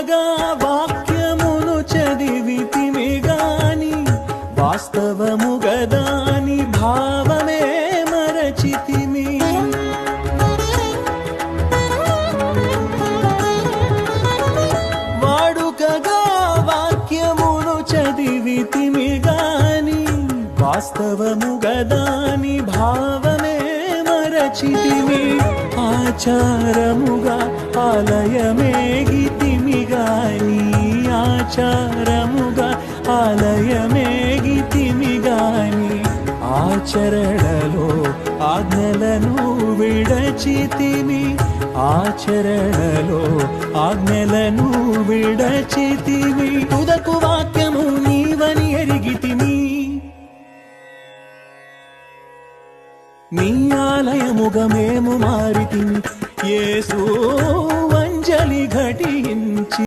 వాడుకగా వాక్యమును చదివితిమి గాని వాస్తవము గదాని భావమే మరచితిమి. వాడుకగా వాక్యమును చదివితిమి గాని వాస్తవము గదాని భావమే మరచితిమి. ఆచారముగా ఆలయమేగితిమి గాని ఆచారముగా ఆలయమేగితిమి గాని ఆచరణలో ఆజ్ఞలను విడచితిమి. ఆచరణలో ఆజ్ఞలను విడచితిమి. తుదకు వాక్యము నీవని ఎరిగితిమి. నీ ఆలయముగా మేము మారితిమి. యేసు అంజలి ఘటించి